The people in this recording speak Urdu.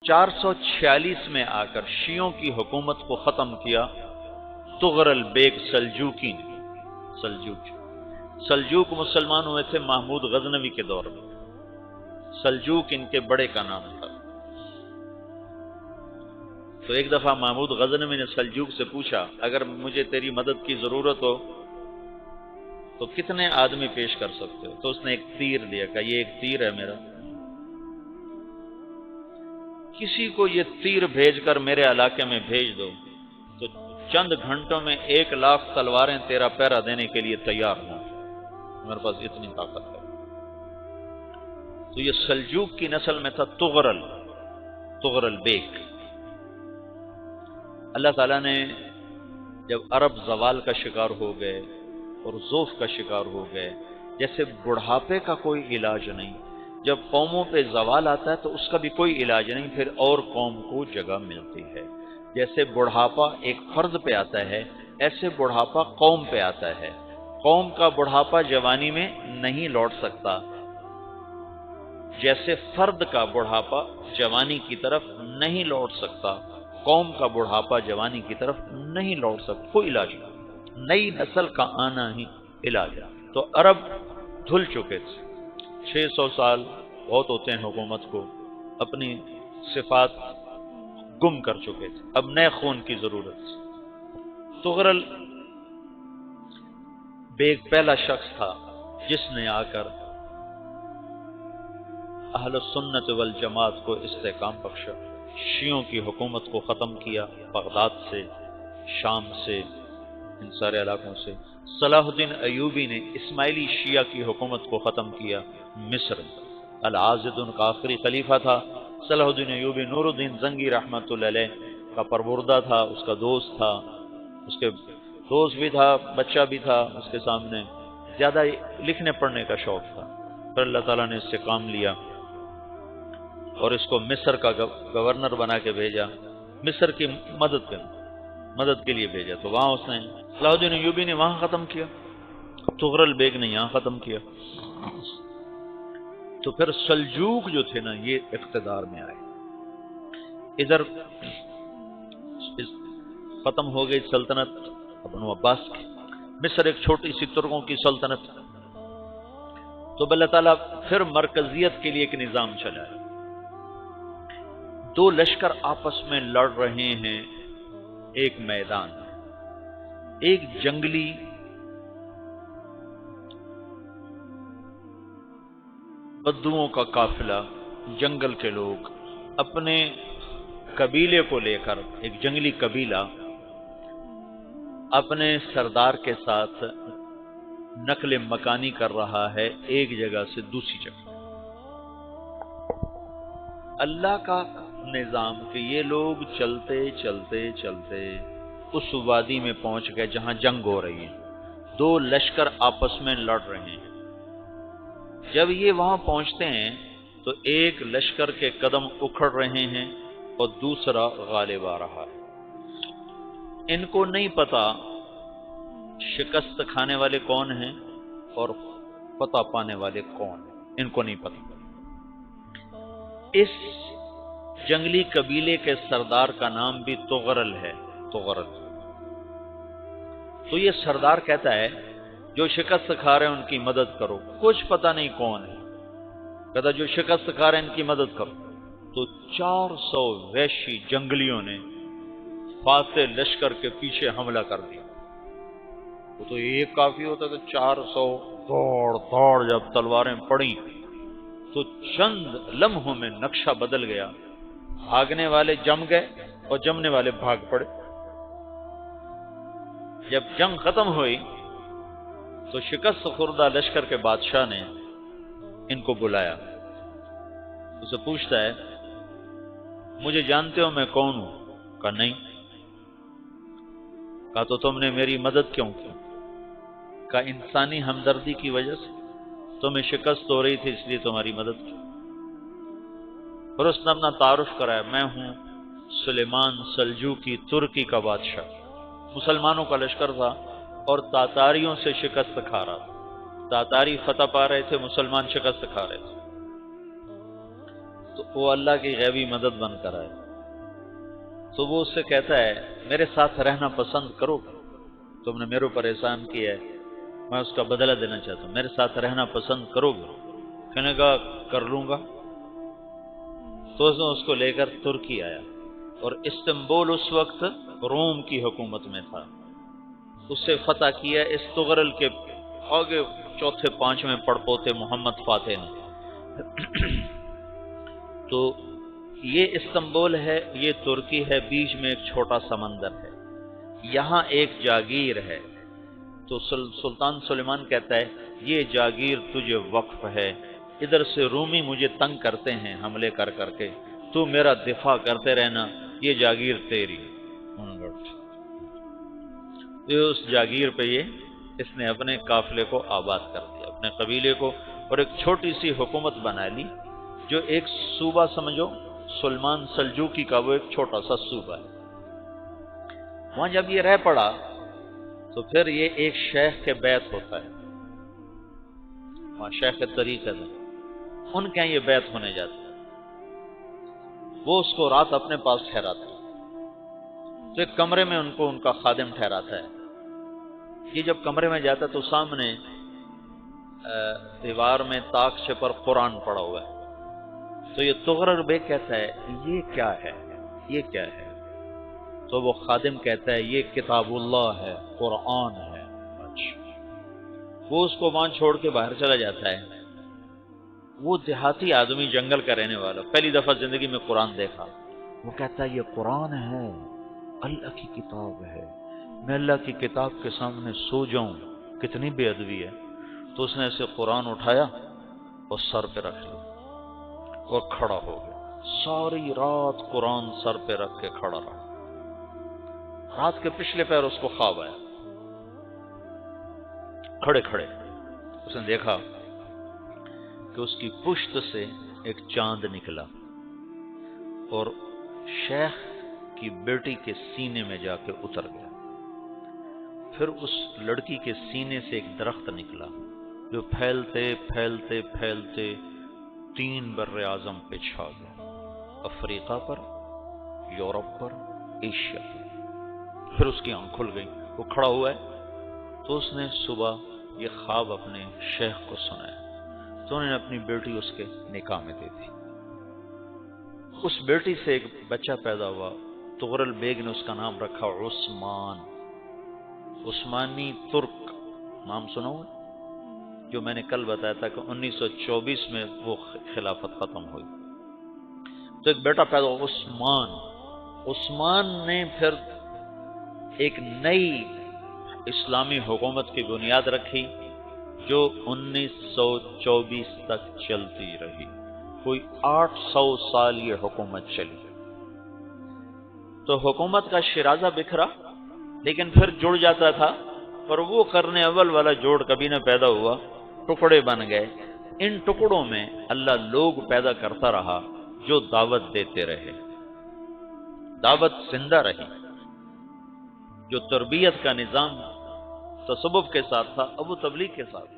446 میں آ کر شیعوں کی حکومت کو ختم کیا تغرل بیگ سلجوکی نے۔ سلجوک مسلمان ہوئے تھے محمود غزنوی کے دور میں، سلجوک ان کے بڑے کا نام تھا۔ تو ایک دفعہ محمود غزنوی نے سلجوک سے پوچھا اگر مجھے تیری مدد کی ضرورت ہو تو کتنے آدمی پیش کر سکتے ہو؟ تو اس نے ایک تیر دیا، کہا یہ ایک تیر ہے میرا، کسی کو یہ تیر بھیج کر میرے علاقے میں بھیج دو تو چند گھنٹوں میں 1,00,000 تلواریں تیرا پہرا دینے کے لیے تیار ہوں، میرے پاس اتنی طاقت ہے۔ تو یہ سلجوک کی نسل میں تھا تغرل بیگ۔ اللہ تعالیٰ نے جب عرب زوال کا شکار ہو گئے اور ضعف کا شکار ہو گئے، جیسے بڑھاپے کا کوئی علاج نہیں، جب قوموں پہ زوال آتا ہے تو اس کا بھی کوئی علاج نہیں، پھر اور قوم کو جگہ ملتی ہے۔ جیسے بڑھاپا ایک فرد پہ آتا ہے، ایسے بڑھاپا قوم پہ آتا ہے۔ قوم کا بڑھاپا جوانی میں نہیں لوٹ سکتا، جیسے فرد کا بڑھاپا جوانی کی طرف نہیں لوٹ سکتا، قوم کا بڑھاپا جوانی کی طرف نہیں لوٹ سکتا، کوئی علاج نہیں، نئی نسل کا آنا ہی علاج ہے۔ تو عرب دھل چکے تھے، 600 سال بہت ہوتے ہیں حکومت کو، اپنی صفات گم کر چکے تھے، اب نئے خون کی ضرورت تھی۔ تغرل بیگ پہلا شخص تھا جس نے آ کر اہل سنت والجماعت کو استحکام بخشا، شیعوں کی حکومت کو ختم کیا، بغداد سے، شام سے، ان سارے علاقوں سے۔ صلاح الدین ایوبی نے اسماعیلی شیعہ کی حکومت کو ختم کیا مصر میں۔ العاضد ان کا آخری خلیفہ تھا صلاح الدین ایوبی، نور الدین زنگی رحمۃ اللہ علیہ کا پروردہ تھا، اس کا دوست تھا، اس کے دوست بھی تھا، بچہ بھی تھا اس کے سامنے، زیادہ لکھنے پڑھنے کا شوق تھا۔ پھر اللہ تعالیٰ نے اس سے کام لیا اور اس کو مصر کا گورنر بنا کے بھیجا، مصر کی مدد کے لیے بھیجا۔ تو وہاں اس نے صلاح الدین ایوبی نے وہاں ختم کیا، تغرل بیگ نے یہاں ختم کیا۔ تو پھر سلجوق جو تھے نا یہ اقتدار میں آئے، ادھر ختم ہو گئی سلطنت بنو عباس کی، مصر ایک چھوٹی سی ترکوں کی سلطنت۔ تو اللہ تعالیٰ پھر مرکزیت کے لیے ایک نظام چلایا، دو لشکر آپس میں لڑ رہے ہیں ایک میدان میں، ایک جنگلی بدوؤں کا قافلہ، جنگل کے لوگ اپنے قبیلے کو لے کر، ایک جنگلی قبیلہ اپنے سردار کے ساتھ نقل مکانی کر رہا ہے ایک جگہ سے دوسری جگہ۔ اللہ کا نظام کہ یہ لوگ چلتے چلتے چلتے اس وادی میں پہنچ گئے جہاں جنگ ہو رہی ہے، دو لشکر آپس میں لڑ رہے ہیں۔ جب یہ وہاں پہنچتے ہیں تو ایک لشکر کے قدم اکھڑ رہے ہیں اور دوسرا غالب آ رہا ہے۔ ان کو نہیں پتا شکست کھانے والے کون ہیں اور فتح پانے والے کون ہیں، ان کو نہیں پتا۔ اس جنگلی قبیلے کے سردار کا نام بھی تغرل ہے، تغرل۔ تو یہ سردار کہتا ہے جو شکست کھا رہے ہیں ان کی مدد کرو، کچھ پتہ نہیں کون ہے، کہتا جو شکست کھا رہے ہیں ان کی مدد کرو۔ تو 400 وحشی جنگلیوں نے فاتح لشکر کے پیچھے حملہ کر دیا۔ وہ تو ایک کافی ہوتا تو 400 دوڑ جب تلواریں پڑیں تو چند لمحوں میں نقشہ بدل گیا، بھاگنے والے جم گئے اور جمنے والے بھاگ پڑے۔ جب جنگ ختم ہوئی تو شکست خوردہ لشکر کے بادشاہ نے ان کو بلایا، اسے پوچھتا ہے مجھے جانتے ہو میں کون ہوں؟ کہا نہیں۔ کہا تو تم نے میری مدد کیوں کی؟ کہا انسانی ہمدردی کی وجہ سے، تمہیں شکست ہو رہی تھی اس لیے تمہاری مدد کی۔ اور اس نے اپنا تعارف کرایا، میں ہوں سلیمان سلجوقی، ترکی کا بادشاہ۔ مسلمانوں کا لشکر تھا اور تاتاریوں سے شکست کھا رہا تھا، تاتاری فتح پا رہے تھے، مسلمان شکست کھا رہے تھے۔ تو وہ اللہ کی غیبی مدد بن کر آئے، تو وہ اس سے کہتا ہے میرے ساتھ رہنا پسند کرو، تم نے میرے اوپر احسان کیا ہے، میں اس کا بدلہ دینا چاہتا ہوں، میرے ساتھ رہنا پسند کرو گے؟ کہنے کا کر لوں گا۔ تو اس کو لے کر ترکی آیا، اور استنبول اس وقت روم کی حکومت میں تھا، اسے فتح کیا اس تغرل کے آگے چوتھے پانچویں پڑپوتے محمد فاتح نے۔ تو یہ استنبول ہے، یہ ترکی ہے، بیچ میں ایک چھوٹا سمندر ہے، یہاں ایک جاگیر ہے۔ تو سلطان سلیمان کہتا ہے یہ جاگیر تجھے وقف ہے، ادھر سے رومی مجھے تنگ کرتے ہیں حملے کر کر کے، تو میرا دفاع کرتے رہنا، یہ جاگیر تیری۔ اس جاگیر پہ اس نے اپنے قافلے کو آباد کر دیا، اپنے قبیلے کو، اور ایک چھوٹی سی حکومت بنا لی، جو ایک صوبہ سمجھو سلمان سلجوقی کا، وہ ایک چھوٹا سا صوبہ ہے۔ وہاں جب یہ رہ پڑا تو پھر یہ ایک شیخ کے بیت ہوتا ہے، وہاں شیخ طریقت ہے، ان کے یہ بیت ہونے جاتا ہے، وہ اس کو رات اپنے پاس ٹھہراتا ہے، تو ایک کمرے میں ان کو ان کا خادم ٹھہراتا ہے۔ یہ جب کمرے میں جاتا ہے تو سامنے دیوار میں تاکچے پر قرآن پڑا ہوا ہے، تو یہ تغرل بیگ کہتا ہے یہ کیا ہے، یہ کیا ہے؟ تو وہ خادم کہتا ہے یہ کتاب اللہ ہے، قرآن ہے۔ وہ اس کو وہاں چھوڑ کے باہر چلا جاتا ہے۔ وہ دیہاتی آدمی، جنگل کا رہنے والا، پہلی دفعہ زندگی میں قرآن دیکھا، وہ کہتا ہے یہ قرآن ہے، اللہ کی کتاب ہے، میں اللہ کی کتاب کے سامنے سو جاؤں، کتنی بے ادبی ہے۔ تو اس نے ایسے قرآن اٹھایا اور سر پہ رکھ لیا اور کھڑا ہو گیا، ساری رات قرآن سر پہ رکھ کے کھڑا رہا۔ رات کے پچھلے پہر اس کو خواب آیا، کھڑے کھڑے اس نے دیکھا کہ اس کی پشت سے ایک چاند نکلا اور شیخ کی بیٹی کے سینے میں جا کے اتر گیا۔ پھر اس لڑکی کے سینے سے ایک درخت نکلا جو پھیلتے پھیلتے پھیلتے 3 بر اعظم پہ چھا گیا، افریقہ پر، یورپ پر، ایشیا پر۔ پھر اس کی آنکھ کھل گئی، وہ کھڑا ہوا ہے، تو اس نے صبح یہ خواب اپنے شیخ کو سنایا، تو انہوں نے اپنی بیٹی اس کے نکاح میں دے دی۔ اس بیٹی سے ایک بچہ پیدا ہوا، تغرل بیگ نے اس کا نام رکھا عثمان، عثمانی ترک نام سنا ہوا، جو میں نے کل بتایا تھا کہ 1924 میں وہ خلافت ختم ہوئی۔ تو ایک بیٹا پیدا ہوا عثمان۔ عثمان نے پھر ایک نئی اسلامی حکومت کی بنیاد رکھی جو 1924 تک چلتی رہی، کوئی 800 سال یہ حکومت چلی۔ تو حکومت کا شیرازہ بکھرا لیکن پھر جڑ جاتا تھا، اور وہ قرن اول والا جوڑ کبھی نہ پیدا ہوا، ٹکڑے بن گئے۔ ان ٹکڑوں میں اللہ لوگ پیدا کرتا رہا جو دعوت دیتے رہے، دعوت زندہ رہی، جو تربیت کا نظام تصوف کے ساتھ تھا اب وہ تبلیغ کے ساتھ۔